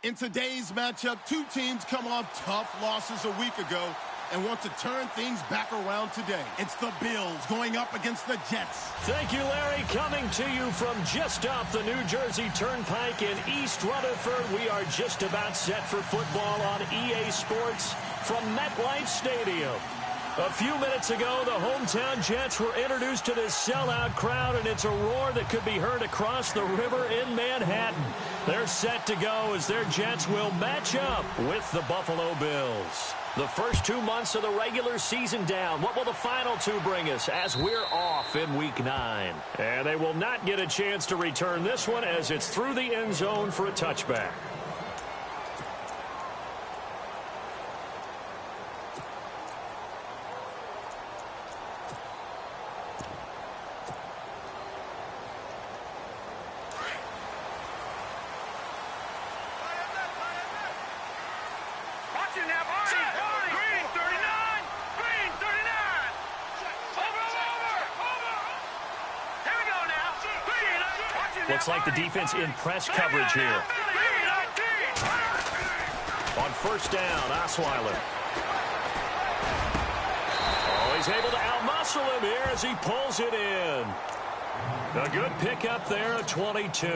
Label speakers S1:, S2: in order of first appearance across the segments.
S1: In today's matchup, two teams come off tough losses a week ago and want to turn things back around today. It's the Bills going up against the Jets.
S2: Thank you, Larry. Coming to you from just off the New Jersey Turnpike in East Rutherford. We are just about set for football on EA Sports from MetLife Stadium. A few minutes ago, the hometown Jets were introduced to this sellout crowd, and it's a roar that could be heard across the river in Manhattan. They're set to go as their Jets will match up with the Buffalo Bills. The first 2 months of the regular season down. What will the final two bring us as we're off in Week 9? And they will not get a chance to return this one as it's through the end zone for a touchback. Looks like the defense in press coverage here. On first down, Osweiler. Oh, he's able to outmuscle him here as he pulls it in. A good pickup there, a 22.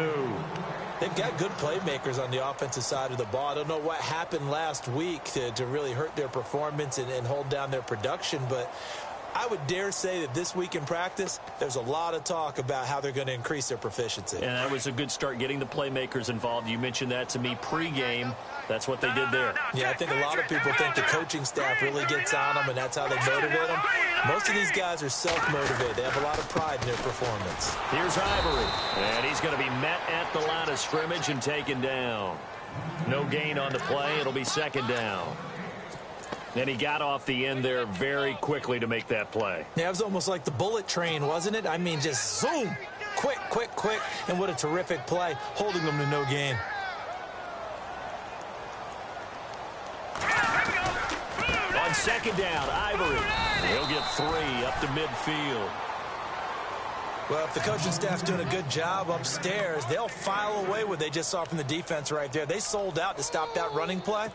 S3: They've got good playmakers on the offensive side of the ball. I don't know what happened last week to really hurt their performance and hold down their production, but I would dare say that this week in practice, there's a lot of talk about how they're going to increase their proficiency.
S2: And that was a good start, getting the playmakers involved. You mentioned that to me pregame. That's what they did there.
S3: Yeah, I think a lot of people think the coaching staff really gets on them, and that's how they motivate them. Most of these guys are self-motivated. They have a lot of pride in their performance.
S2: Here's Ivory, and he's going to be met at the line of scrimmage and taken down. No gain on the play. It'll be second down. And he got off the end there very quickly to make that play.
S3: Yeah, it was almost like the bullet train, wasn't it? I mean, just zoom. Quick, quick, quick. And what a terrific play, holding them to no gain.
S2: On second down, Ivory. He'll get 3 up to midfield.
S3: Well, if the coaching staff's doing a good job upstairs, they'll file away what they just saw from the defense right there. They sold out to stop that running play.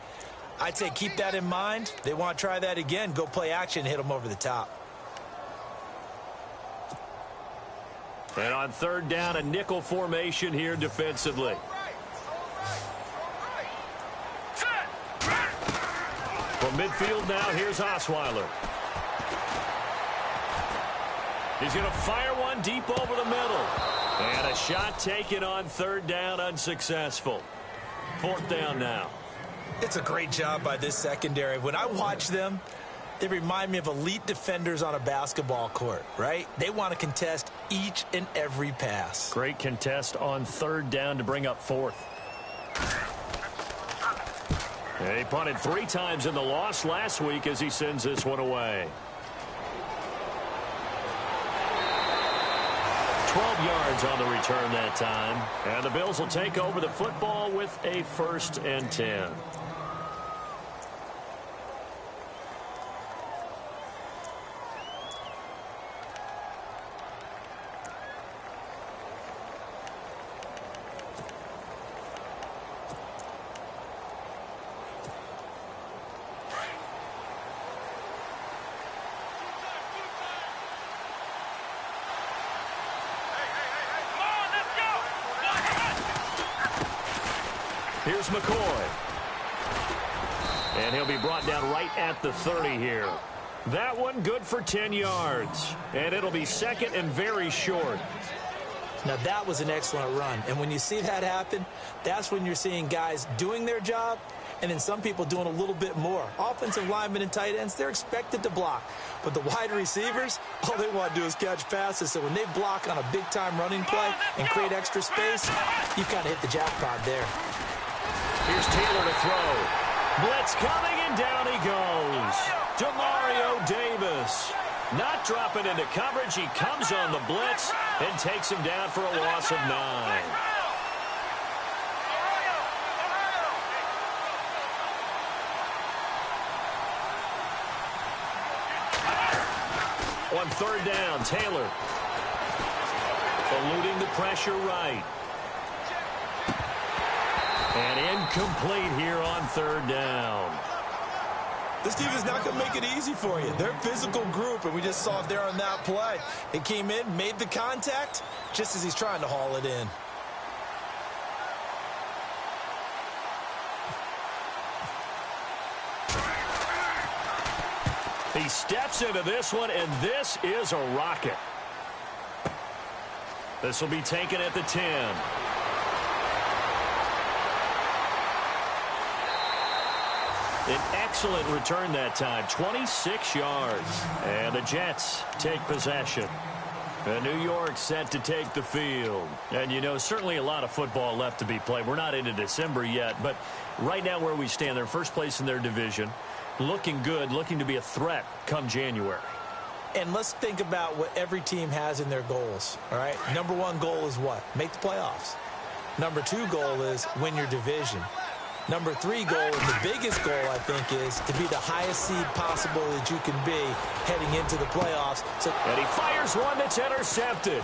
S3: I'd say keep that in mind. They want to try that again. Go play action, hit them over the top.
S2: And on third down, a nickel formation here defensively. From midfield now, here's Osweiler. He's going to fire one deep over the middle. And a shot taken on third down, unsuccessful. Fourth down now.
S3: It's a great job by this secondary. When I watch them, they remind me of elite defenders on a basketball court, right? They want to contest each and every pass.
S2: Great contest on third down to bring up fourth. And he punted 3 times in the loss last week as he sends this one away. 12 yards on the return that time. And the Bills will take over the football with a 1st and 10. Here's McCoy. And he'll be brought down right at the 30 here. That one good for 10 yards. And it'll be second and very short.
S3: Now, that was an excellent run. And when you see that happen, that's when you're seeing guys doing their job and then some people doing a little bit more. Offensive linemen and tight ends, they're expected to block. But the wide receivers, all they want to do is catch passes. So when they block on a big-time running play and create extra space, you've kind of hit the jackpot there.
S2: Here's Taylor to throw. Blitz coming, and down he goes. Demario Davis. Not dropping into coverage. He comes on the blitz and takes him down for a loss of 9. On third down, Taylor. Eluding the pressure right. And incomplete here on third down.
S3: This team is not going to make it easy for you. They're a physical group, and we just saw it there on that play. It came in, made the contact, just as he's trying to haul it in.
S2: He steps into this one, and this is a rocket. This will be taken at the 10. An excellent return that time, 26 yards. And the Jets take possession. And New York set to take the field. And, you know, certainly a lot of football left to be played. We're not into December yet, but right now where we stand, they're first place in their division. Looking good, looking to be a threat come January.
S3: And let's think about what every team has in their goals, all right? Number one goal is what? Make the playoffs. Number two goal is win your division. Number three goal, and the biggest goal, I think, is to be the highest seed possible that you can be heading into the playoffs.
S2: And he fires one that's intercepted.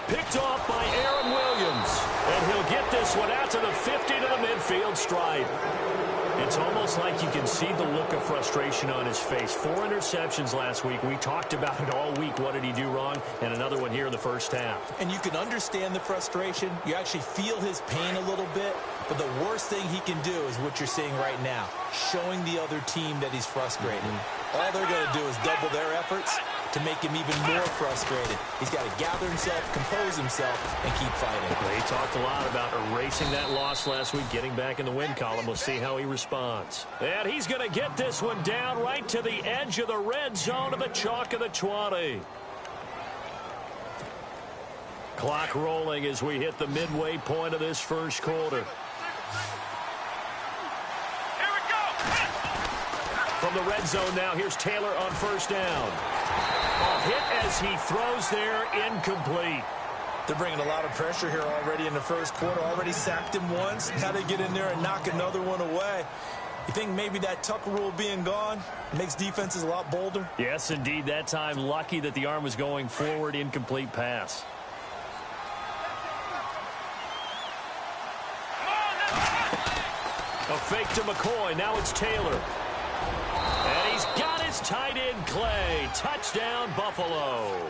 S2: Picked off by Aaron Williams. And he'll get this one out to the 50 to the midfield stripe. It's almost like you can see the look of frustration on his face. 4 interceptions last week. We talked about it all week. What did he do wrong? And another one here in the first half.
S3: And you can understand the frustration. You actually feel his pain a little bit. But the worst thing he can do is what you're seeing right now, showing the other team that he's frustrated. All they're going to do is double their efforts to make him even more frustrated. He's got to gather himself, compose himself, and keep fighting.
S2: They talked a lot about erasing that loss last week, getting back in the win column. We'll see how he responds. And he's going to get this one down right to the edge of the red zone of the chalk of the 20. Clock rolling as we hit the midway point of this first quarter. From the red zone now, here's Taylor on first down. A hit as he throws there, incomplete.
S3: They're bringing a lot of pressure here already in the first quarter. Already sacked him once. How to get in there and knock another one away. You think maybe that Tucker rule being gone makes defenses a lot bolder?
S2: Yes, indeed. That time, lucky that the arm was going forward, incomplete pass. A fake to McCoy. Now it's Taylor. And he's got his tight end, Clay. Touchdown, Buffalo.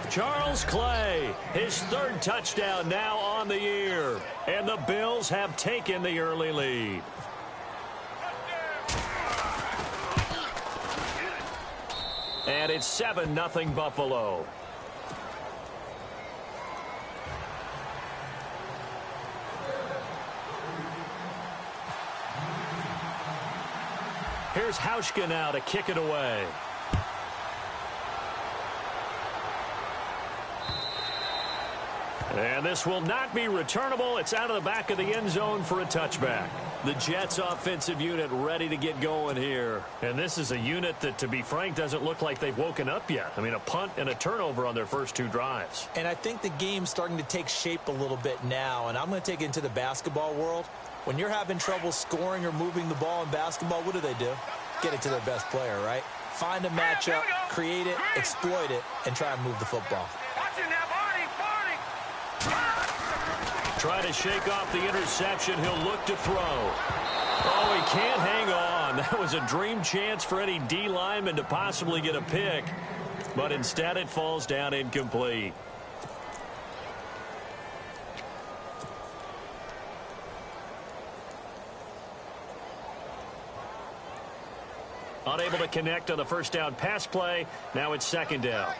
S2: Charles Clay, his third touchdown now on the year. And the Bills have taken the early lead. And it's 7-0 Buffalo. Here's Hauschka now to kick it away. And this will not be returnable. It's out of the back of the end zone for a touchback. The Jets offensive unit ready to get going here. And this is a unit that, to be frank, doesn't look like they've woken up yet. I mean, a punt and a turnover on their first 2 drives.
S3: And I think the game's starting to take shape a little bit now. And I'm going to take it into the basketball world. When you're having trouble scoring or moving the ball in basketball, what do? Get it to their best player, right? Find a matchup, create it, exploit it, and try and move the football.
S2: Try to shake off the interception. He'll look to throw. Oh, he can't hang on. That was a dream chance for any D lineman to possibly get a pick. But instead it falls down incomplete. Unable to connect on the first down pass play. Now it's second down.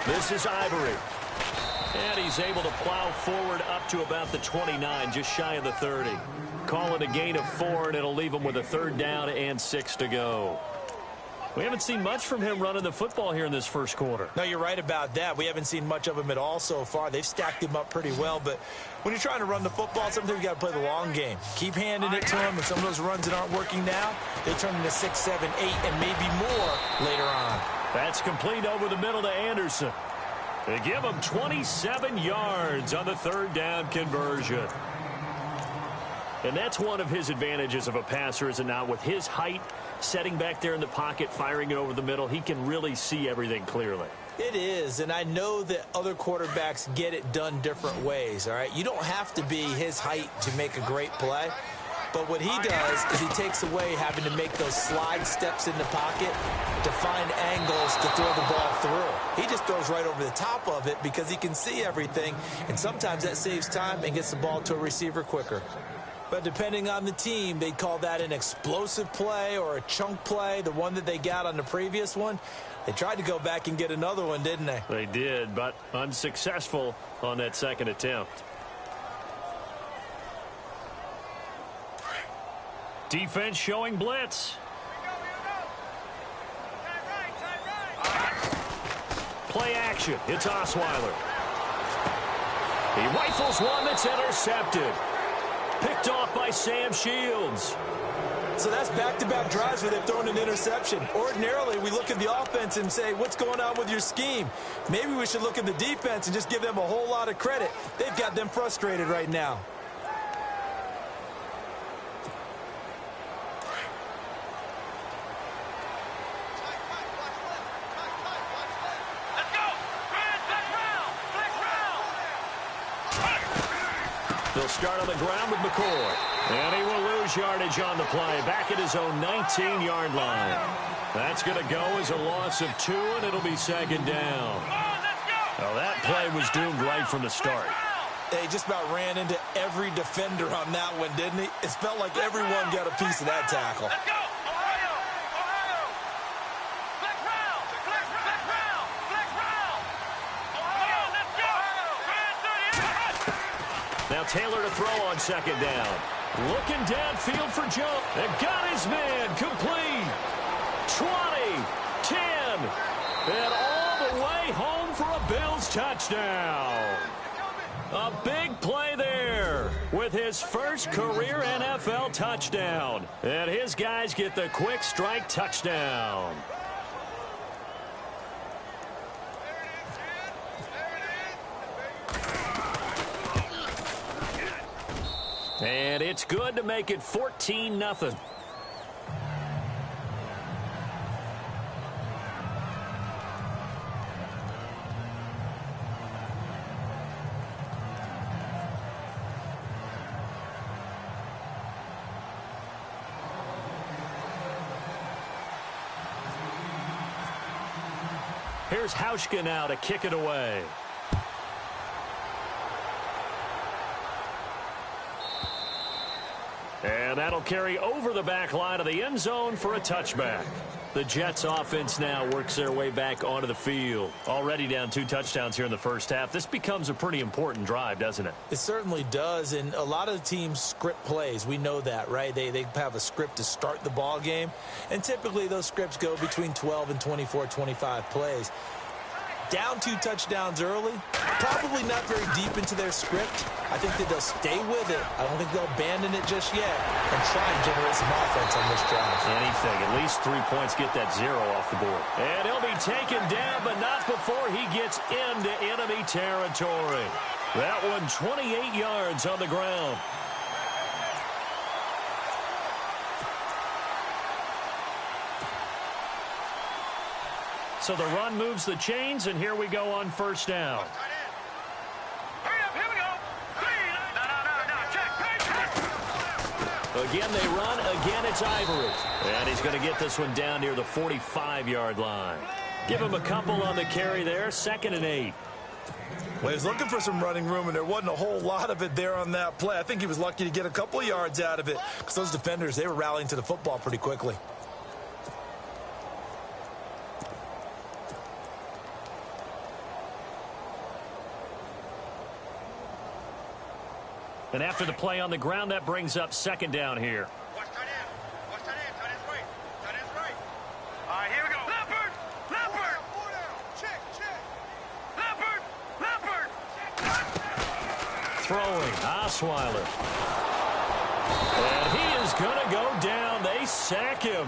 S2: This is Ivory. And he's able to plow forward up to about the 29, just shy of the 30. Call it a gain of 4, and it'll leave him with a third down and 6 to go. We haven't seen much from him running the football here in this first quarter.
S3: No, you're right about that. We haven't seen much of him at all so far. They've stacked him up pretty well, but when you're trying to run the football, sometimes you got to play the long game. Keep handing it to him, and some of those runs that aren't working now, they turn into 6, 7, 8, and maybe more later on.
S2: That's complete over the middle to Anderson. They give him 27 yards on the third down conversion. And that's one of his advantages of a passer, is it not? With his height, setting back there in the pocket, firing it over the middle, he can really see everything clearly.
S3: It is, and I know that other quarterbacks get it done different ways, all right? You don't have to be his height to make a great play, but what he does is he takes away having to make those slide steps in the pocket to find angles to throw the ball through. He just throws right over the top of it because he can see everything, and sometimes that saves time and gets the ball to a receiver quicker. But depending on the team, they call that an explosive play or a chunk play, the one that they got on the previous one. They tried to go back and get another one, didn't they?
S2: They did, but unsuccessful on that second attempt. Defense showing blitz. Play action. It's Osweiler. He rifles one that's intercepted. Picked off by Sam Shields.
S3: So that's back-to-back drives where they've thrown an interception. Ordinarily, we look at the offense and say, what's going on with your scheme? Maybe we should look at the defense and just give them a whole lot of credit. They've got them frustrated right now.
S2: They'll start on the ground with McCoy. And he will lose yardage on the play. Back at his own 19-yard line. That's going to go as a loss of 2, and it'll be second down. Well, that play was doomed right from the start.
S3: He just about ran into every defender on that one, didn't he? It felt like everyone got a piece of that tackle.
S2: Now Taylor to throw on second down. Looking downfield for Joe. And got his man complete. 20, 10, and all the way home for a Bills touchdown. A big play there with his first career NFL touchdown. And his guys get the quick strike touchdown. And it's good to make it 14-0. Here's Hauschka now to kick it away. And that'll carry over the back line of the end zone for a touchback. The Jets offense now works their way back onto the field. Already down 2 touchdowns here in the first half. This becomes a pretty important drive, doesn't it?
S3: It certainly does, and a lot of teams script plays. We know that, right? They have a script to start the ball game, and typically those scripts go between 12 and 24, 25 plays. Down 2 touchdowns early, probably not very deep into their script. I think that they'll stay with it. I don't think they'll abandon it just yet and try and generate some offense on this drive.
S2: Anything. At least 3 points, get that 0 off the board. And he'll be taken down, but not before he gets into enemy territory. That one 28 yards on the ground. So the run moves the chains, and here we go on first down. Again, they run. Again, it's Ivory. And he's going to get this one down near the 45-yard line. Give him a couple on the carry there. 2nd and 8.
S3: Well, he's looking for some running room, and there wasn't a whole lot of it there on that play. I think he was lucky to get a couple of yards out of it because those defenders, they were rallying to the football pretty quickly.
S2: And after the play on the ground, that brings up 2nd down here.
S4: Watch tight end. Watch tight end. Tight end's right. Tight end's right. All right, here we go. Leopard! Leopard! Check, check. Leopard! Leopard!
S2: Throwing, Osweiler. And he is going to go down. They sack him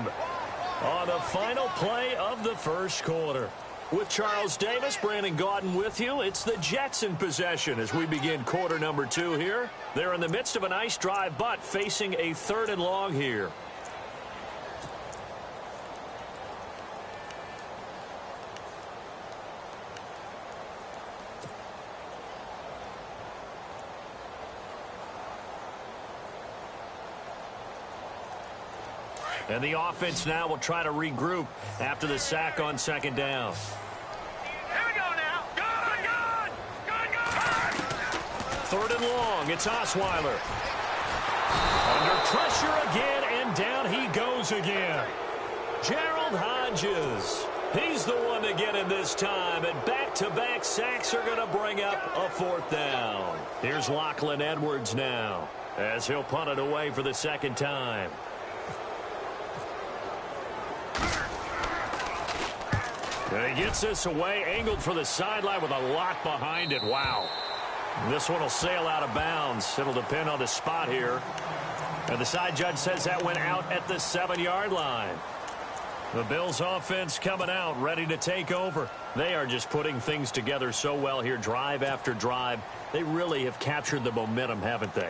S2: on the final play of the first quarter. With Charles Davis, Brandon Gaudin with you. It's the Jets in possession as we begin quarter number 2 here. They're in the midst of a nice drive, but facing a 3rd and long here. And the offense now will try to regroup after the sack on second down.
S4: Here we go now. Good.
S2: Third and long. It's Osweiler. Under pressure again, and down he goes again. Gerald Hodges. He's the one to get him this time, and back-to-back sacks are going to bring up a fourth down. Here's Lachlan Edwards now, as he'll punt it away for the second time. And he gets this away, angled for the sideline with a lot behind it. Wow. This one will sail out of bounds. It'll depend on the spot here. And the side judge says that went out at the 7-yard line. The Bills offense coming out, ready to take over. They are just putting things together so well here, drive after drive. They really have captured the momentum, haven't they?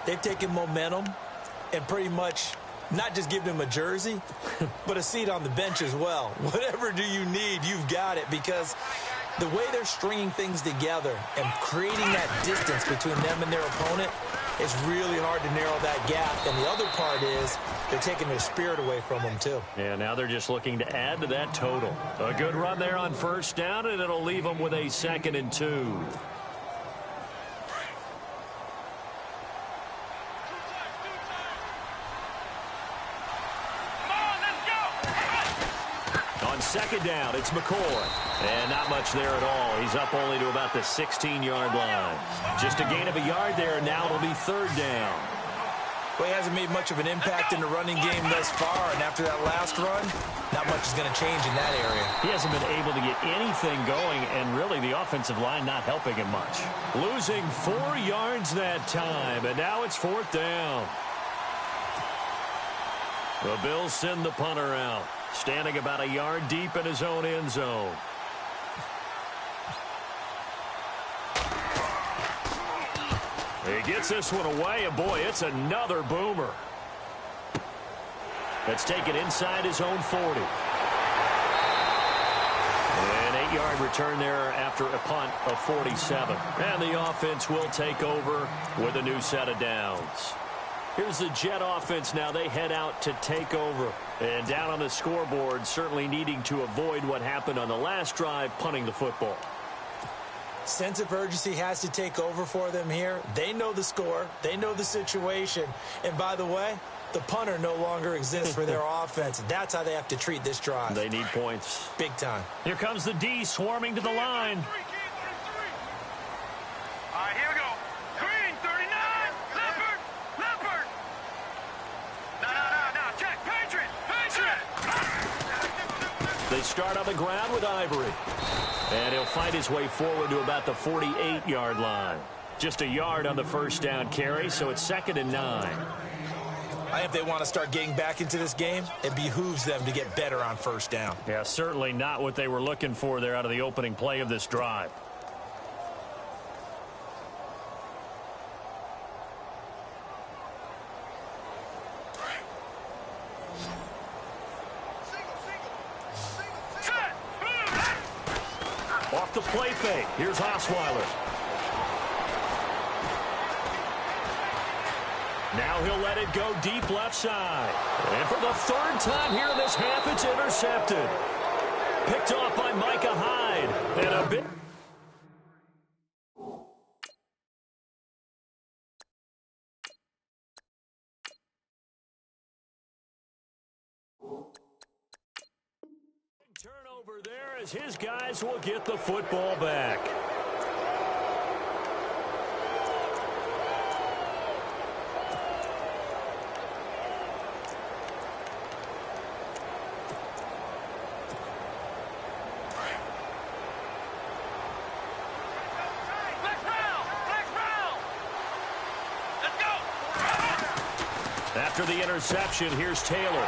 S3: They've taken momentum and pretty much not just given him a jersey, but a seat on the bench as well. Whatever do you need, you've got it, because the way they're stringing things together and creating that distance between them and their opponent, it's really hard to narrow that gap. And the other part is they're taking their spirit away from them, too.
S2: Yeah, now they're just looking to add to that total. A good run there on first down, and it'll leave them with a 2nd and 2. On second down, it's McCoy. And not much there at all. He's up only to about the 16-yard line. Just a gain of a yard there, and now it'll be 3rd down.
S3: Well, he hasn't made much of an impact in the running game thus far, and after that last run, not much is going to change in that area.
S2: He hasn't been able to get anything going, and really the offensive line not helping him much. Losing 4 yards that time, and now it's 4th down. The Bills send the punter out, standing about a yard deep in his own end zone. He gets this one away, and boy, it's another boomer. That's taken inside his own 40. An 8-yard return there after a punt of 47. And the offense will take over with a new set of downs. Here's the Jet offense now. They head out to take over. And down on the scoreboard, certainly needing to avoid what happened on the last drive, punting the football.
S3: Sense of urgency has to take over for them here. They know the score. They know the situation. And by the way, the punter no longer exists for their offense. That's how they have to treat this drive.
S2: They need points.
S3: Big time.
S2: Here comes the D swarming to the line.
S4: All right, here we go. Green, 39. Leopard. No. Check. Patriot.
S2: They start on the ground with Ivory. And he'll fight his way forward to about the 48-yard line. Just a yard on the first down carry, so it's 2nd and 9.
S3: I think if they want to start getting back into this game, it behooves them to get better on first down.
S2: Yeah, certainly not what they were looking for there out of the opening play of this drive. Off the play fake. Here's Osweiler. Now he'll let it go deep left side. And for the 3rd time here in this half, it's intercepted. Picked off by Micah Hyde. And a bit. Turnover there as his guys will get the football back. After the interception, here's Taylor.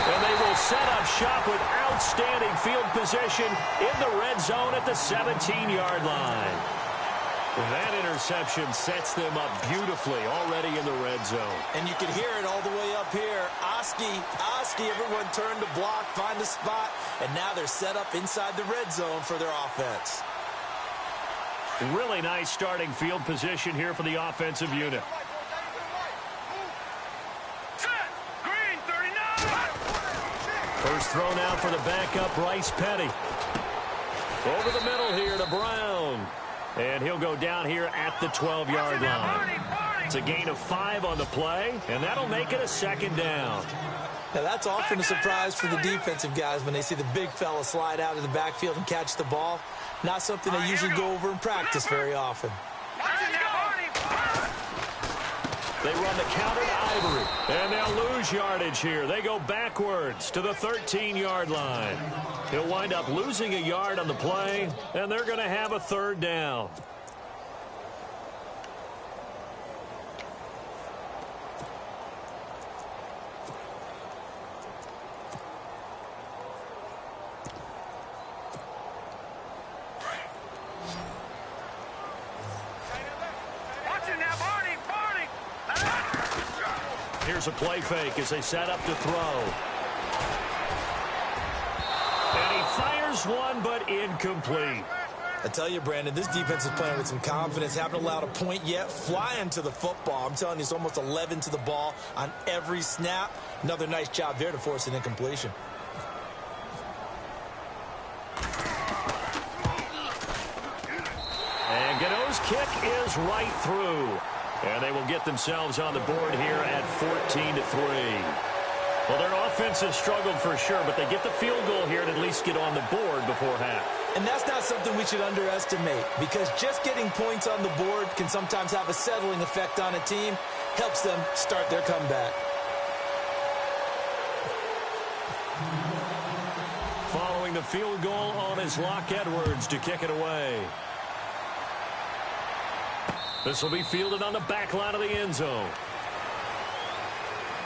S2: And they will set up shop with outstanding field position in the red zone at the 17-yard line. That interception sets them up beautifully already in the red zone.
S3: And you can hear it all the way up here. Oski, everyone turned to block, find a spot, and now they're set up inside the red zone for their offense.
S2: Really nice starting field position here for the offensive unit.
S4: Set. Green,
S2: First throw now for the backup, Bryce Petty. Over the middle here to Brown. And he'll go down here at the 12-yard line. It's a gain of 5 on the play, and that'll make it a second down.
S3: Now, that's often a surprise for the defensive guys when they see the big fella slide out of the backfield and catch the ball. Not something they usually go over in practice very often.
S2: They run the counter to Ivory, and they'll lose yardage here. They go backwards to the 13-yard line. He'll wind up losing a yard on the play, and they're going to have a third down. Here's a play fake as they set up to throw. And he fires one, but incomplete.
S3: I tell you, Brandon, this defense is playing with some confidence. Haven't allowed a point yet. Flying to the football. I'm telling you, it's almost 11 to the ball on every snap. Another nice job there to force an incompletion.
S2: And Gano's kick is right through. And they will get themselves on the board here at 14-3. Well, their offense has struggled for sure, but they get the field goal here and at least get on the board before half.
S3: And that's not something we should underestimate, because just getting points on the board can sometimes have a settling effect on a team. Helps them start their comeback.
S2: Following the field goal on is Locke Edwards to kick it away. This will be fielded on the back line of the end zone.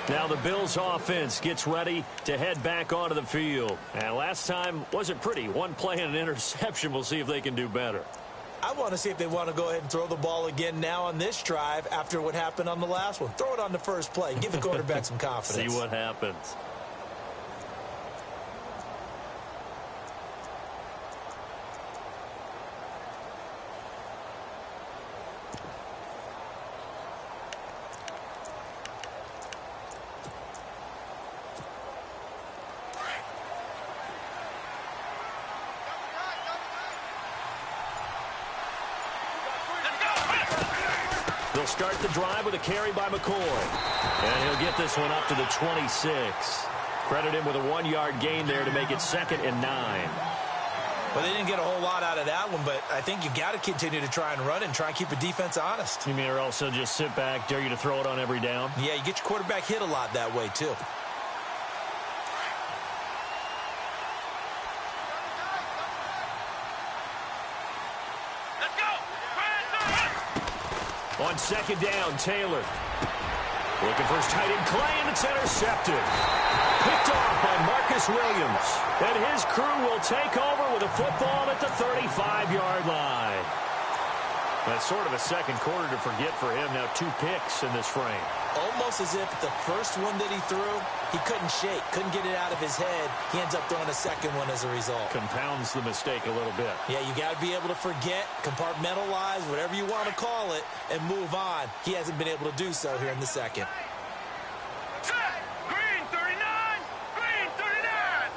S2: Now the Bills offense gets ready to head back onto the field. And last time wasn't pretty. One play and an interception. We'll see if they can do better.
S3: I want to see if they want to go ahead and throw the ball again now on this drive after what happened on the last one. Throw it on the first play. Give the quarterback some confidence.
S2: See what happens. They'll start the drive with a carry by McCoy. And he'll get this one up to the 26. Credit him with a 1-yard gain there to make it 2nd and 9.
S3: Well, they didn't get a whole lot out of that one, but I think you got to continue to try and run and try and keep the defense honest.
S2: You mean or also just sit back, dare you to throw it on every down?
S3: Yeah, you get your quarterback hit a lot that way, too.
S2: On 2nd down, Taylor. Looking for his tight end, Clay, and it's intercepted. Picked off by Marcus Williams. And his crew will take over with a football at the 35-yard line. That's sort of a second quarter to forget for him. Now 2 picks in this frame.
S3: Almost as if the first one that he threw, he couldn't shake, couldn't get it out of his head. He ends up throwing a second one as a result.
S2: Compounds the mistake a little bit.
S3: Yeah, you got to be able to forget, compartmentalize, whatever you want to call it, and move on. He hasn't been able to do so here in the second.
S4: Green 39! Green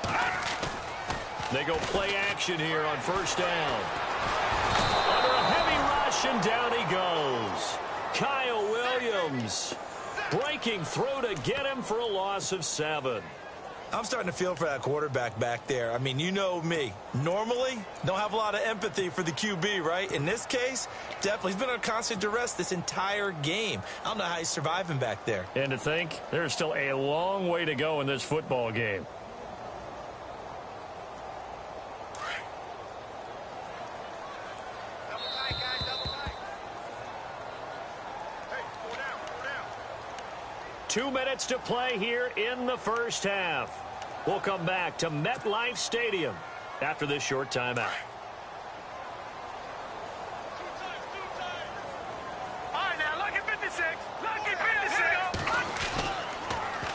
S4: 39!
S2: They go play action here on 1st down. Under a heavy rush, and down he goes. Kyle Williams breaking through to get him for a loss of 7.
S3: I'm starting to feel for that quarterback back there. I mean, you know me. Normally, don't have a lot of empathy for the QB, right? In this case, definitely. He's been on constant duress this entire game. I don't know how he's surviving back there.
S2: And to think, there's still a long way to go in this football game.
S4: Double tight, guys, double tight. Hey, 4 down, 4 down.
S2: 2 minutes to play here in the first half. We'll come back to MetLife Stadium after this short timeout.
S4: All right, now, lucky 56. Lucky 56.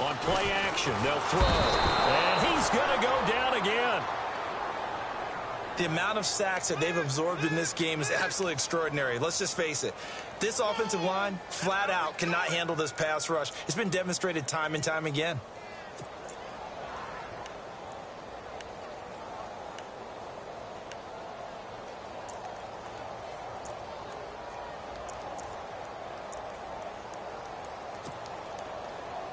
S2: On play action, they'll throw. And he's going to go down again.
S3: The amount of sacks that they've absorbed in this game is absolutely extraordinary. Let's just face it. This offensive line, flat out, cannot handle this pass rush. It's been demonstrated time and time again.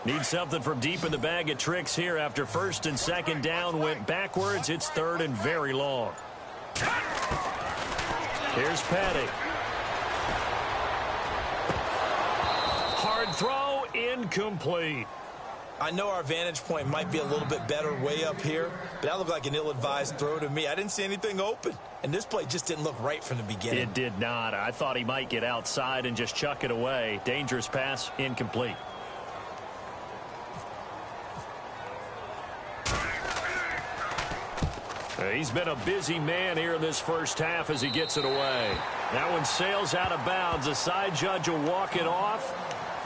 S2: Need something from deep in the bag of tricks here after first and second down went backwards. It's third and very long. Here's Petty. Hard throw, incomplete.
S3: I know our vantage point might be a little bit better way up here, but that looked like an ill-advised throw to me. I didn't see anything open, and this play just didn't look right from the beginning.
S2: It did not. I thought he might get outside and just chuck it away. Dangerous pass, incomplete. He's been a busy man here in this first half as he gets it away. That one sails out of bounds. The side judge will walk it off.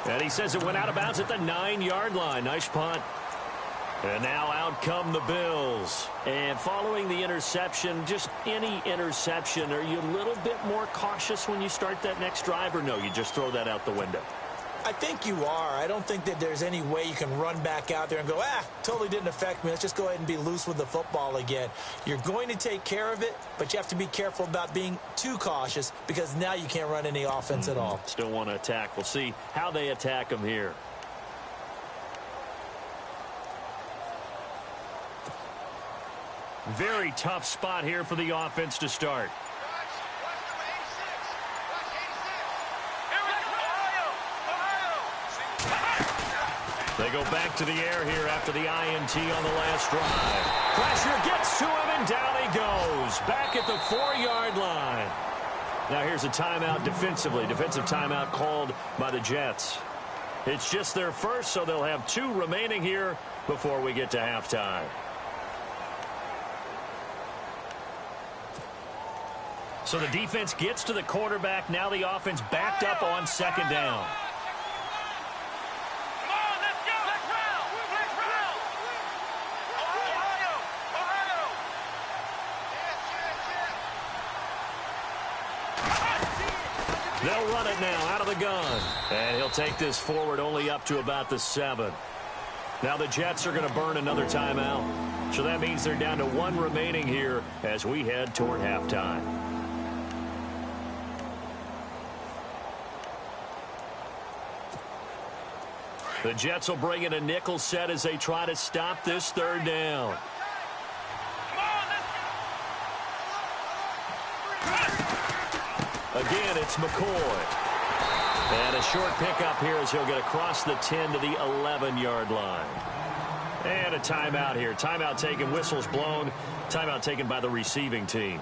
S2: And he says it went out of bounds at the 9-yard line. Nice punt. And now out come the Bills. And following the interception, just any interception, are you a little bit more cautious when you start that next drive, or no, you just throw that out the window?
S3: I think you are. I don't think that there's any way you can run back out there and go, totally didn't affect me. Let's just go ahead and be loose with the football again. You're going to take care of it, but you have to be careful about being too cautious because now you can't run any offense at all.
S2: Still want to attack. We'll see how they attack them here. Very tough spot here for the offense to start. They go back to the air here after the INT on the last drive. Pressure gets to him, and down he goes. Back at the 4-yard line. Now here's a timeout defensively. Defensive timeout called by the Jets. It's just their first, so they'll have 2 remaining here before we get to halftime. So the defense gets to the quarterback. Now the offense backed up on second down. They'll run it now out of the gun. And he'll take this forward only up to about the 7. Now the Jets are going to burn another timeout. So that means they're down to 1 remaining here as we head toward halftime. The Jets will bring in a nickel set as they try to stop this third down. Again, it's McCoy. And a short pickup here as he'll get across the 10 to the 11-yard line. And a timeout here. Timeout taken, whistles blown. Timeout taken by the receiving team.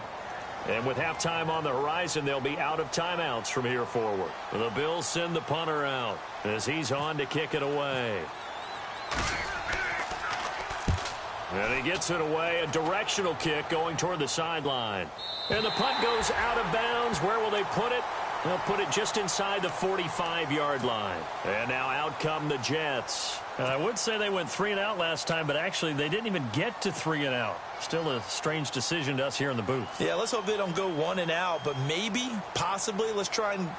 S2: And with halftime on the horizon, they'll be out of timeouts from here forward. The Bills send the punter out as he's on to kick it away. And he gets it away. A directional kick going toward the sideline. And the punt goes out of bounds. Where will they put it? They'll put it just inside the 45-yard line. And now out come the Jets. And I would say they went 3 and out last time, but actually they didn't even get to 3 and out. Still a strange decision to us here in the booth.
S3: Yeah, let's hope they don't go 1 and out, but maybe, possibly, let's try and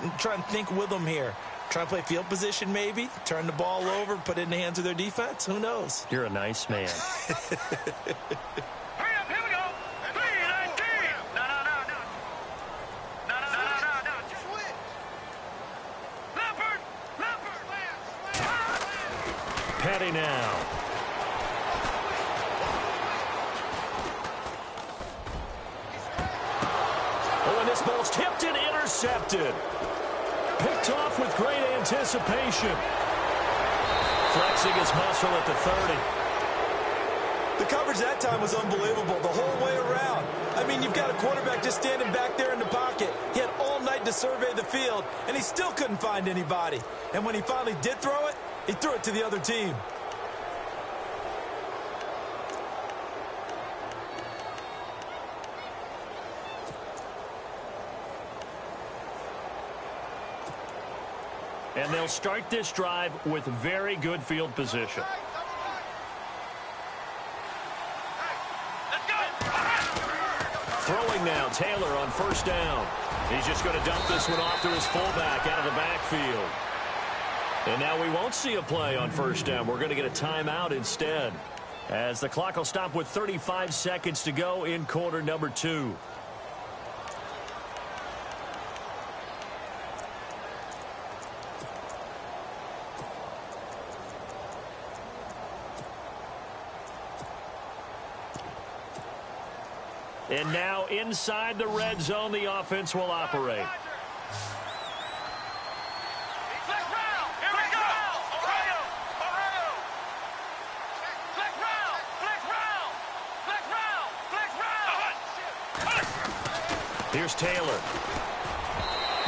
S3: think with them here. Try and play field position maybe, turn the ball over, put it in the hands of their defense. Who knows?
S2: You're a nice man. Petty now. Oh, and this ball's tipped and intercepted. Picked off with great anticipation. Flexing his muscle at the 30.
S3: The coverage that time was unbelievable the whole way around. I mean, you've got a quarterback just standing back there in the pocket. He had all night to survey the field, and he still couldn't find anybody. And when he finally did throw it, he threw it to the other team.
S2: And they'll start this drive with very good field position. Throwing now, Taylor on first down. He's just going to dump this one off to his fullback out of the backfield. And now we won't see a play on first down. We're going to get a timeout instead, as the clock will stop with 35 seconds to go in quarter number 2. And now inside the red zone, the offense will operate. Here's Taylor.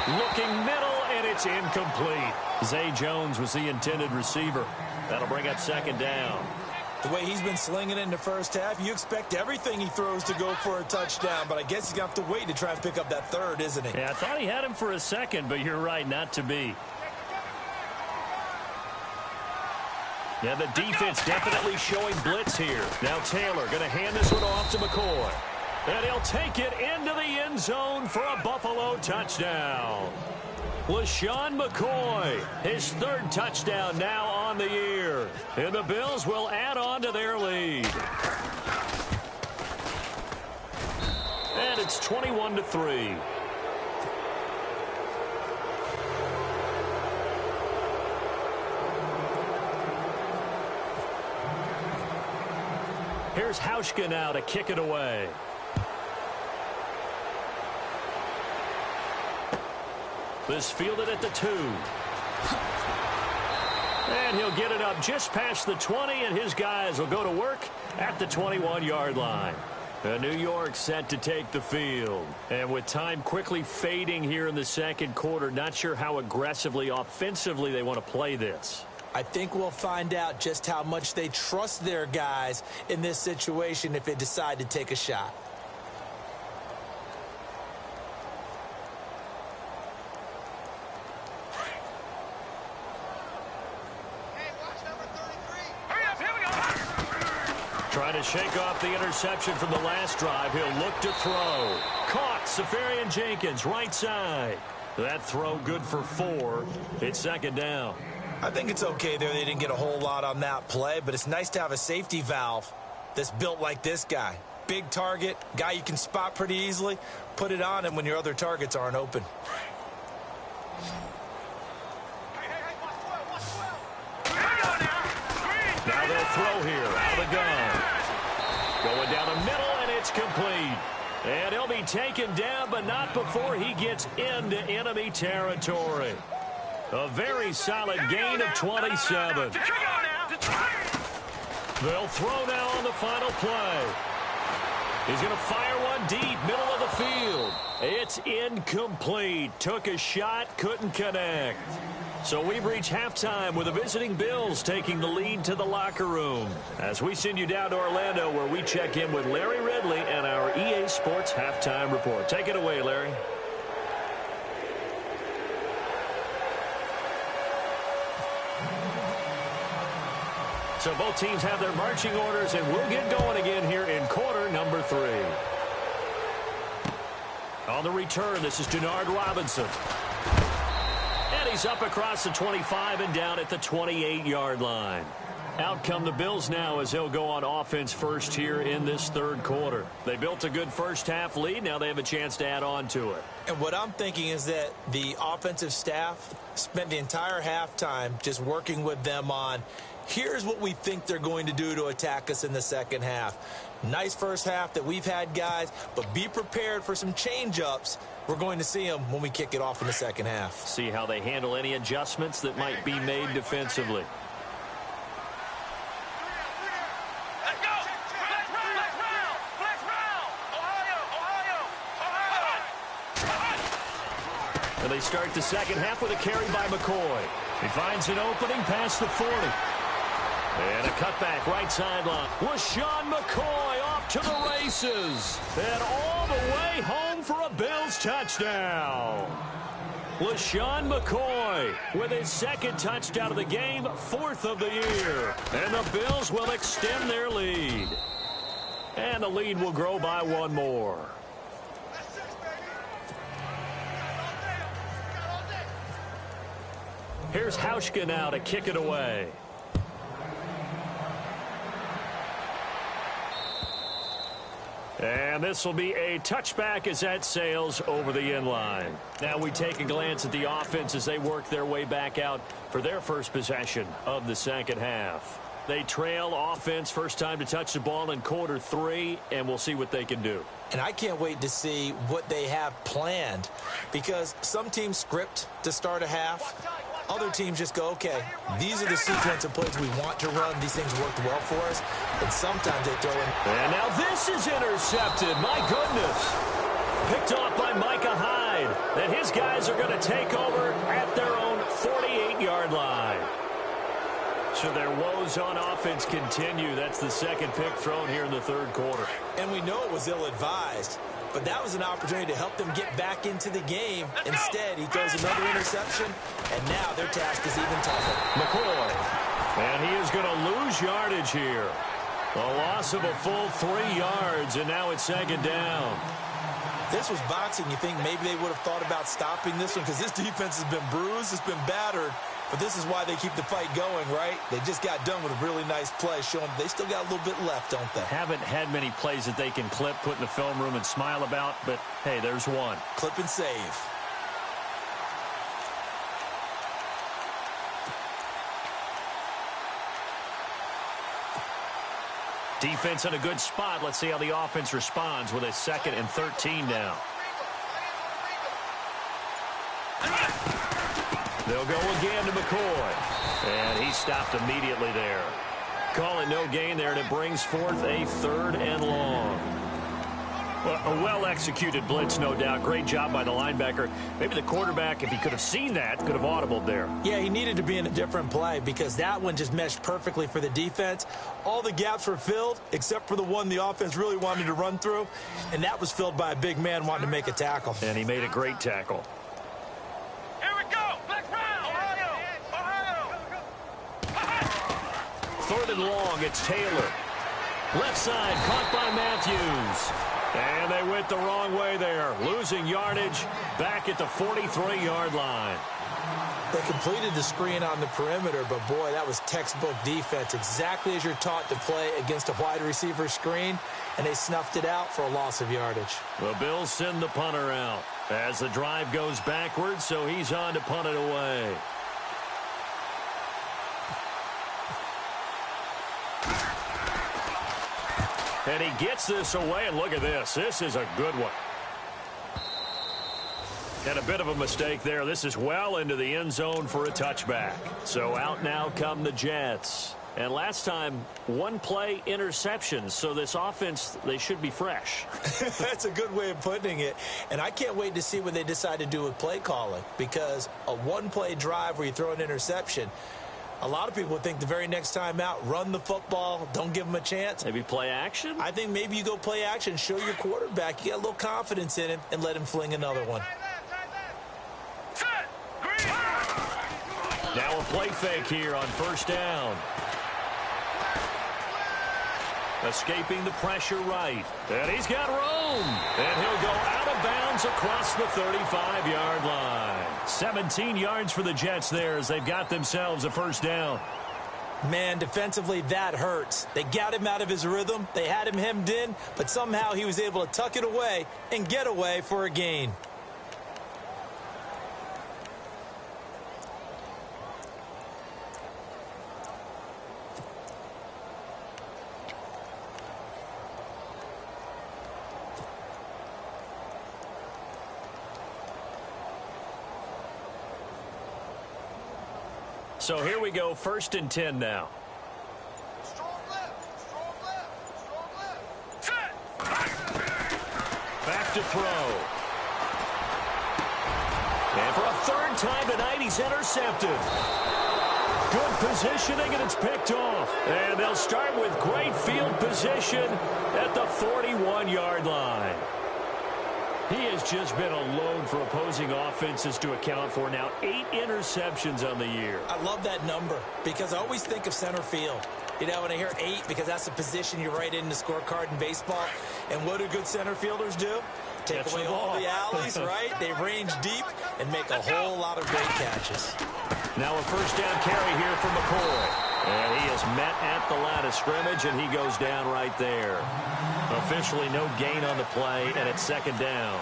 S2: Looking middle, and it's incomplete. Zay Jones was the intended receiver. That'll bring up second down.
S3: The way he's been slinging it in the first half, you expect everything he throws to go for a touchdown, but I guess he's going to have to wait to try and pick up that third, isn't he?
S2: Yeah, I thought he had him for a second, but you're right, not to be. Yeah, the defense definitely showing blitz here. Now Taylor going to hand this one off to McCoy. And he'll take it into the end zone for a Buffalo touchdown. LaShawn McCoy, his third touchdown now on the year. And the Bills will add on to their lead. And it's 21-3. Here's Hauschka now to kick it away. This fielded at the 2. And he'll get it up just past the 20, and his guys will go to work at the 21-yard line. New York set to take the field. And with time quickly fading here in the second quarter, not sure how aggressively, offensively they want to play this.
S3: I think we'll find out just how much they trust their guys in this situation if they decide to take a shot.
S2: Trying to shake off the interception from the last drive. He'll look to throw. Caught. Safarian Jenkins, right side. That throw good for 4. It's second down.
S3: I think it's okay there. They didn't get a whole lot on that play, but it's nice to have a safety valve that's built like this guy. Big target, guy you can spot pretty easily. Put it on him when your other targets aren't open.
S2: Now they'll throw here out of the gun. Going down the middle, and it's complete. And he'll be taken down, but not before he gets into enemy territory. A very solid gain of 27. They'll throw now on the final play. He's going to fire one deep, middle of the field. It's incomplete. Took a shot, couldn't connect. So we've reached halftime with the visiting Bills taking the lead to the locker room. As we send you down to Orlando, where we check in with Larry Ridley and our EA Sports Halftime Report. Take it away, Larry. So both teams have their marching orders, and we'll get going again here in quarter number 3. On the return, this is Denard Robinson. And he's up across the 25 and down at the 28-yard line. Out come the Bills now as they'll go on offense first here in this third quarter. They built a good first-half lead. Now they have a chance to add on to it.
S3: And what I'm thinking is that the offensive staff spent the entire halftime just working with them on, here's what we think they're going to do to attack us in the second half. Nice first half that we've had, guys, but be prepared for some change-ups. We're going to see them when we kick it off in the second half.
S2: See how they handle any adjustments that might be made defensively. And they start the second half with a carry by McCoy. He finds an opening past the 40. And a cutback right sideline. LaShawn McCoy off to the races. And all the way home for a Bills touchdown. LaShawn McCoy with his second touchdown of the game, 4th of the year. And the Bills will extend their lead. And the lead will grow by 1 more. Here's Hauschka now to kick it away. And this will be a touchback as that sails over the end line. Now we take a glance at the offense as they work their way back out for their first possession of the second half. They trail offense, first time to touch the ball in quarter 3, and we'll see what they can do.
S3: And I can't wait to see what they have planned, because some teams script to start a half. Other teams just go, okay, these are the sequence of plays we want to run. These things worked well for us. And sometimes they throw in.
S2: And now this is intercepted. My goodness. Picked off by Micah Hyde. And his guys are going to take over at their own 48-yard line. So their woes on offense continue. That's the second pick thrown here in the third quarter.
S3: And we know it was ill-advised, but that was an opportunity to help them get back into the game. Instead, he throws another interception, and now their task is even tougher.
S2: McCoy. And he is going to lose yardage here. A loss of a full 3 yards, and now it's second down.
S3: This was boxing. You think maybe they would have thought about stopping this one, because this defense has been bruised, it's been battered. But this is why they keep the fight going, right? They just got done with a really nice play, showing they still got a little bit left, don't they?
S2: Haven't had many plays that they can clip, put in the film room, and smile about, but, hey, there's one.
S3: Clip and save.
S2: Defense in a good spot. Let's see how the offense responds with a 2nd and 13 now. They'll go again to McCoy. And he stopped immediately there. Call it no gain there, and it brings forth a 3rd and long. Well, a well-executed blitz, no doubt. Great job by the linebacker. Maybe the quarterback, if he could have seen that, could have audibled there.
S3: Yeah, he needed to be in a different play, because that one just meshed perfectly for the defense. All the gaps were filled, except for the one the offense really wanted to run through, and that was filled by a big man wanting to make a tackle.
S2: And he made a great tackle.
S4: Here we go. Black Brown. Ohio.
S2: 3rd and long, it's Taylor. Left side, caught by Matthews. And they went the wrong way there, losing yardage back at the 43-yard line.
S3: They completed the screen on the perimeter, but, boy, that was textbook defense, exactly as you're taught to play against a wide receiver screen, and they snuffed it out for a loss of yardage.
S2: The Bills send the punter out as the drive goes backwards, so he's on to punt it away. And he gets this away, and look at this. This is a good one. And a bit of a mistake there. This is well into the end zone for a touchback. So out now come the Jets. And last time, 1 play interception. So this offense, they should be fresh.
S3: That's a good way of putting it. And I can't wait to see what they decide to do with play calling, because a 1-play drive where you throw an interception, a lot of people would think the very next time out, run the football, don't give them a chance.
S2: Maybe play action?
S3: I think maybe you go play action, show your quarterback you got a little confidence in him, and let him fling another one.
S2: Now a play fake here on 1st down. Escaping the pressure right. And he's got room. And he'll go out of bounds across the 35-yard line. 17 yards for the Jets there as they've got themselves a 1st down.
S3: Man, defensively, that hurts. They got him out of his rhythm. They had him hemmed in, but somehow he was able to tuck it away and get away for a gain.
S2: So here we go, 1st and 10 now.
S4: Strong left. Strong left. Strong left.
S2: Back to throw. And for a 3rd time tonight, he's intercepted. Good positioning, and it's picked off. And they'll start with great field position at the 41-yard line. He has just been a load for opposing offenses to account for. Now 8 interceptions on the year.
S3: I love that number, because I always think of center field. You know, when I hear 8, because that's the position you write in the scorecard in baseball. And what do good center fielders do? Take
S2: Catch
S3: away
S2: the
S3: all
S2: ball.
S3: the alleys, right? They range deep and make a whole lot of great catches.
S2: Now a 1st down carry here for McCoy. And he is met at the line of scrimmage, and he goes down right there. Officially no gain on the play, and it's 2nd down.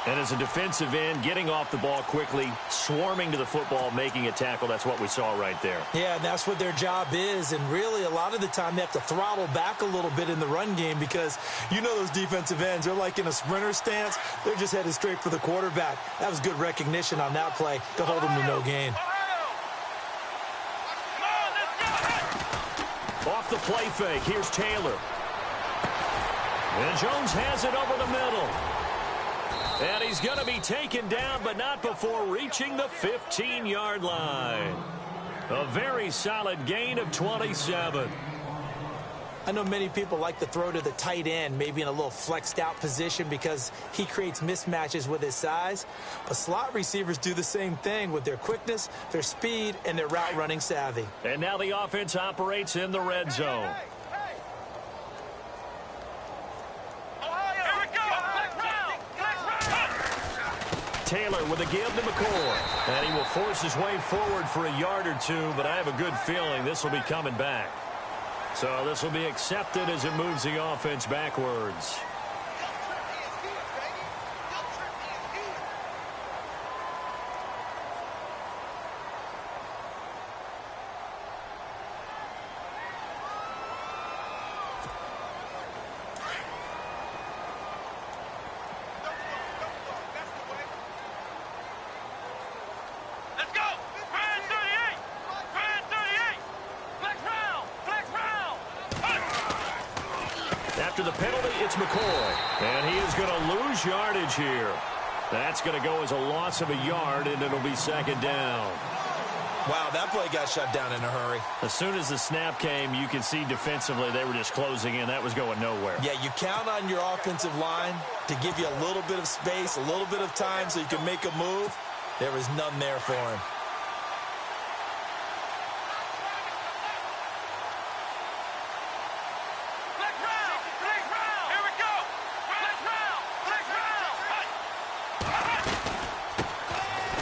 S2: And as a defensive end, getting off the ball quickly, swarming to the football, making a tackle, that's what we saw right there.
S3: Yeah, and that's what their job is. And really, a lot of the time, they have to throttle back a little bit in the run game because you know those defensive ends, they're like in a sprinter stance. They're just headed straight for the quarterback. That was good recognition on that play to hold them to no gain.
S2: Off the play fake, here's Taylor. And Jones has it over the middle. And he's going to be taken down, but not before reaching the 15-yard line. A very solid gain of 27.
S3: I know many people like to throw to the tight end, maybe in a little flexed out position because he creates mismatches with his size. But slot receivers do the same thing with their quickness, their speed, and their route running savvy.
S2: And now the offense operates in the red zone. Taylor with a give to McCoy. And he will force his way forward for a yard or two, but I have a good feeling this will be coming back. So this will be accepted as it moves the offense backwards. After the penalty, it's McCoy. And he is going to lose yardage here. That's going to go as a loss of a yard, and it'll be second down.
S3: Wow, that play got shut down in a hurry.
S2: As soon as the snap came, you can see defensively they were just closing in. That was going nowhere.
S3: Yeah, you count on your offensive line to give you a little bit of space, a little bit of time so you can make a move. There was none there for him.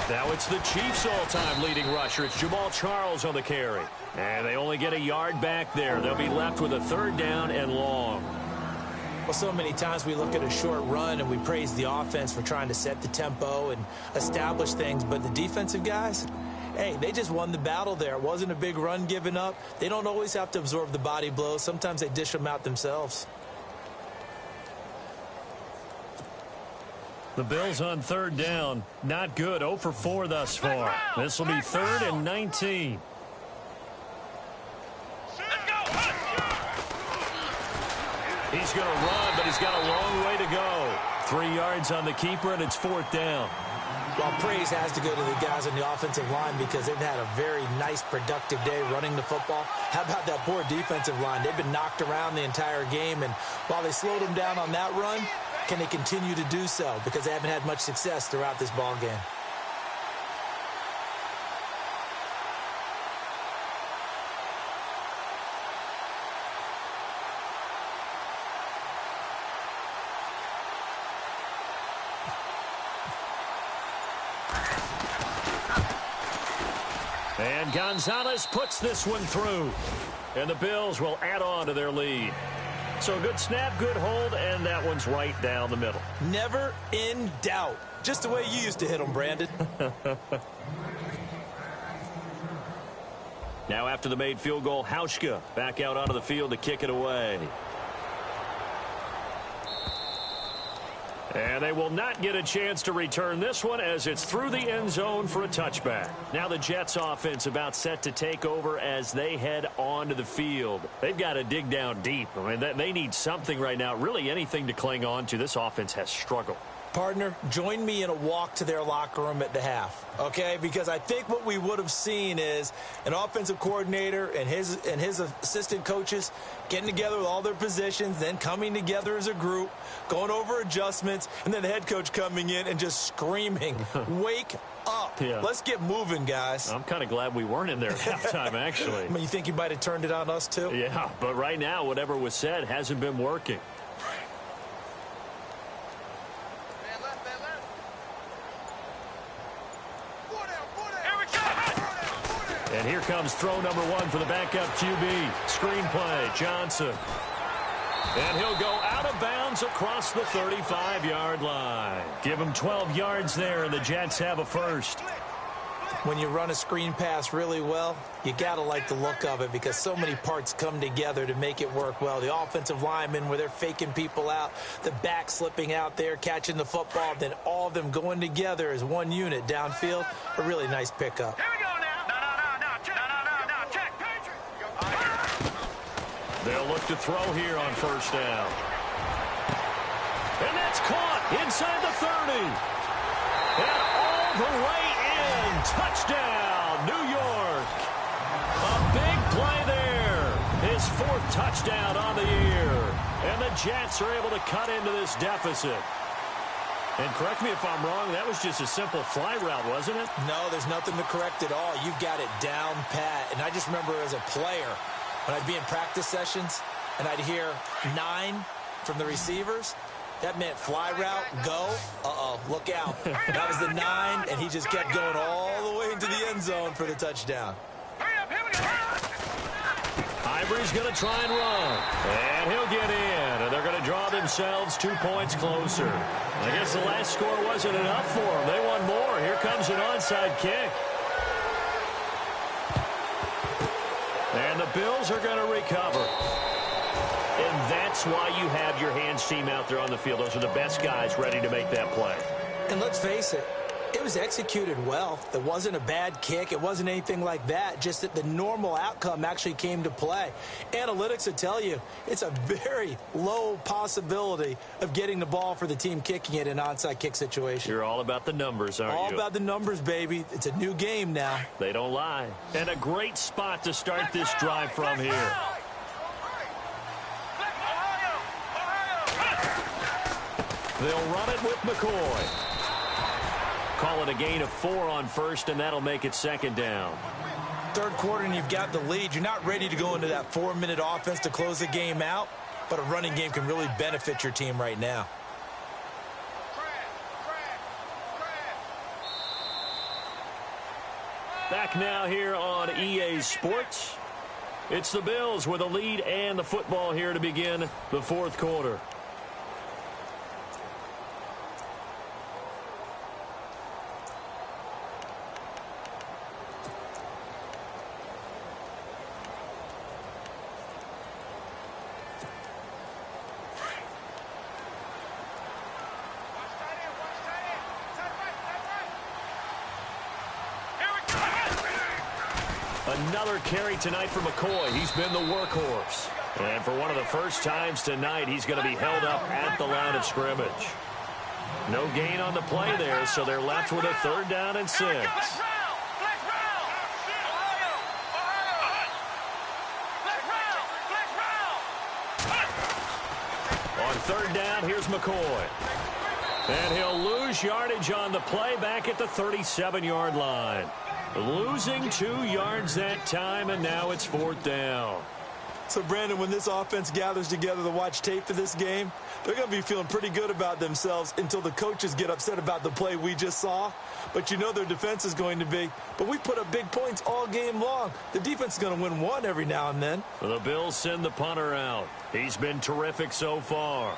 S2: Now it's the Chiefs' all-time leading rusher. It's Jamal Charles on the carry. And they only get a yard back there. They'll be left with a third down and long.
S3: Well, so many times we look at a short run and we praise the offense for trying to set the tempo and establish things. But the defensive guys, hey, they just won the battle there. It wasn't a big run given up. They don't always have to absorb the body blows. Sometimes they dish them out themselves.
S2: The Bills on third down. Not good. 0 for 4 thus far. This will be third and 19. He's going to run, but he's got a long way to go. 3 yards on the keeper, and it's fourth down.
S3: Well, praise has to go to the guys on the offensive line because they've had a very nice, productive day running the football. How about that poor defensive line? They've been knocked around the entire game, and while they slowed them down on that run, can they continue to do so? Because they haven't had much success throughout this ball game.
S2: And Gonzalez puts this one through. And the Bills will add on to their lead. So good snap, good hold, and that one's right down the middle.
S3: Never in doubt. Just the way you used to hit them, Brandon.
S2: Now after the made field goal, Hauschka back out onto the field to kick it away. And they will not get a chance to return this one as it's through the end zone for a touchback. Now the Jets offense about set to take over as they head onto the field. They've got to dig down deep. I mean, they need something right now, really anything to cling on to. This offense has struggled.
S3: Partner, join me in a walk to their locker room at the half, okay? Because I think what we would have seen is an offensive coordinator and his assistant coaches getting together with all their positions, then coming together as a group, going over adjustments, and then the head coach coming in and just screaming, wake up.
S2: Yeah.
S3: Let's get moving, guys.
S2: I'm kind of glad we weren't in there at halftime, actually.
S3: I mean, you think he might have turned it on us, too?
S2: Yeah, but right now, whatever was said hasn't been working. And here comes throw number 1 for the backup QB. Screen play, Johnson. And he'll go out of bounds across the 35-yard line. Give them 12 yards there, and the Jets have a first.
S3: When you run a screen pass really well, you got to like the look of it because so many parts come together to make it work well. The offensive linemen, where they're faking people out, the back slipping out there, catching the football, then all of them going together as one unit downfield. A really nice pickup.
S4: Here we go now. No, check.
S2: They'll look to throw here on first down. And that's caught inside the 30. And all the way in. Touchdown, New York. A big play there. His 4th touchdown on the year. And the Jets are able to cut into this deficit. And correct me if I'm wrong, that was just a simple fly route, wasn't it?
S3: No, there's nothing to correct at all. You've got it down pat. And I just remember as a player, when I'd be in practice sessions and I'd hear 9 from the receivers, that meant fly route, go, look out. That was the 9, and he just kept going all the way into the end zone for the touchdown.
S4: Hurry up, here we go.
S2: Ivory's going to try and run. And he'll get in. And they're going to draw themselves 2 points closer. I guess the last score wasn't enough for them. They want more. Here comes an onside kick. And the Bills are going to recover. And that's why you have your hands team out there on the field. Those are the best guys ready to make that play.
S3: And let's face it, it was executed well. It wasn't a bad kick. It wasn't anything like that. Just that the normal outcome actually came to play. Analytics will tell you it's a very low possibility of getting the ball for the team kicking it in an onside kick situation.
S2: You're all about the numbers, aren't you?
S3: All about the numbers, baby. It's a new game now.
S2: They don't lie. And a great spot to start this drive from here. They'll run it with McCoy. Call it a gain of 4 on first, and that'll make it 2nd down.
S3: 3rd quarter, and you've got the lead. You're not ready to go into that 4-minute offense to close the game out, but a running game can really benefit your team right now.
S2: Back now here on EA Sports. It's the Bills with a lead and the football here to begin the 4th quarter. Another carry tonight for McCoy. He's been the workhorse. And for one of the first times tonight, he's going to be held up at the line of scrimmage. No gain on the play there, so they're left with a 3rd down and 6. On 3rd down, here's McCoy. And he'll lose yardage on the play back at the 37-yard line. Losing 2 yards that time, and now it's 4th down.
S3: So, Brandon, when this offense gathers together to watch tape for this game, they're going to be feeling pretty good about themselves until the coaches get upset about the play we just saw. But you know their defense is going to be, but we put up big points all game long. The defense is going to win one every now and then.
S2: The Bills send the punter out. He's been terrific so far.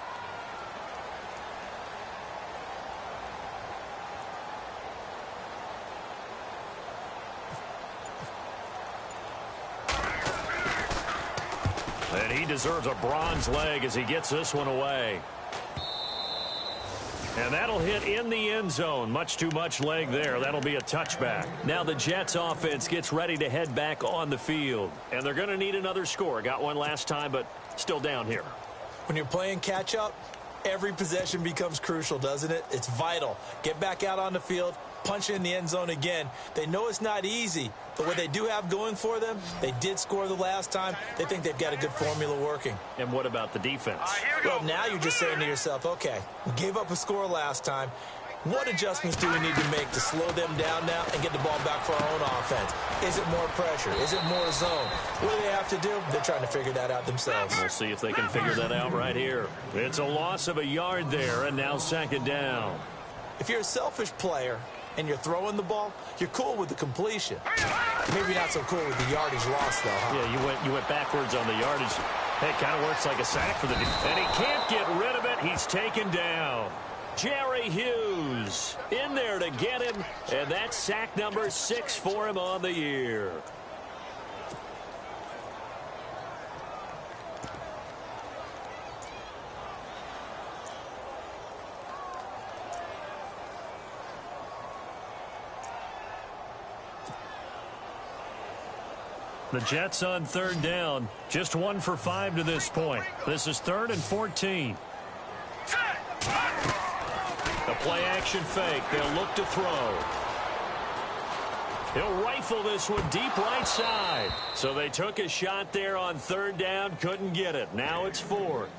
S2: And he deserves a bronze leg as he gets this one away. And that'll hit in the end zone. Much too much leg there. That'll be a touchback. Now the Jets offense gets ready to head back on the field. And they're going to need another score. Got one last time, but still down here.
S3: When you're playing catch-up, every possession becomes crucial, doesn't it? It's vital. Get back out on the field, punch in the end zone again. They know it's not easy, but what they do have going for them, they did score the last time. They think they've got a good formula working.
S2: And what about the defense?
S3: Well, now you're just saying to yourself, okay, we gave up a score last time. What adjustments do we need to make to slow them down now and get the ball back for our own offense? Is it more pressure? Is it more zone? What do they have to do? They're trying to figure that out themselves.
S2: We'll see if they can figure that out right here. It's a loss of a yard there, and now second down.
S3: If you're a selfish player and you're throwing the ball, you're cool with the completion. Maybe not so cool with the yardage loss, though, huh?
S2: Yeah, you went backwards on the yardage. It kind of works like a sack for the defense. And he can't get rid of it. He's taken down. Jerry Hughes in there to get him. And that's sack number 6 for him on the year. The Jets on 3rd down. Just 1 for 5 to this point. This is 3rd and 14. The play action fake. They'll look to throw. He'll rifle this one deep right side. So they took a shot there on 3rd down. Couldn't get it. Now it's 4th.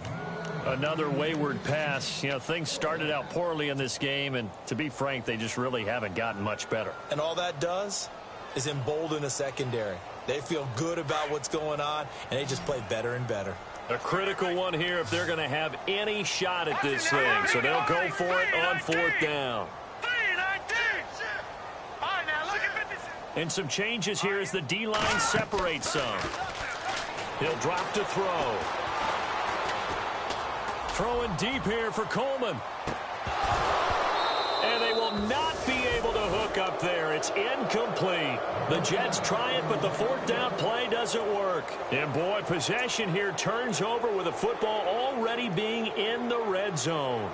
S2: Another wayward pass. You know, things started out poorly in this game. And to be frank, they just really haven't gotten much better.
S3: And all that does is embolden a secondary. They feel good about what's going on, and they just play better and better.
S2: A critical one here if they're going to have any shot at this thing. So they'll go for it on 4th down. And some changes here as the D-line separates some. He'll drop to throw. Throwing deep here for Coleman. And they will not be able to hook up there. It's incomplete. The Jets try it, but the 4th down play doesn't work. And boy, possession here turns over with the football already being in the red zone.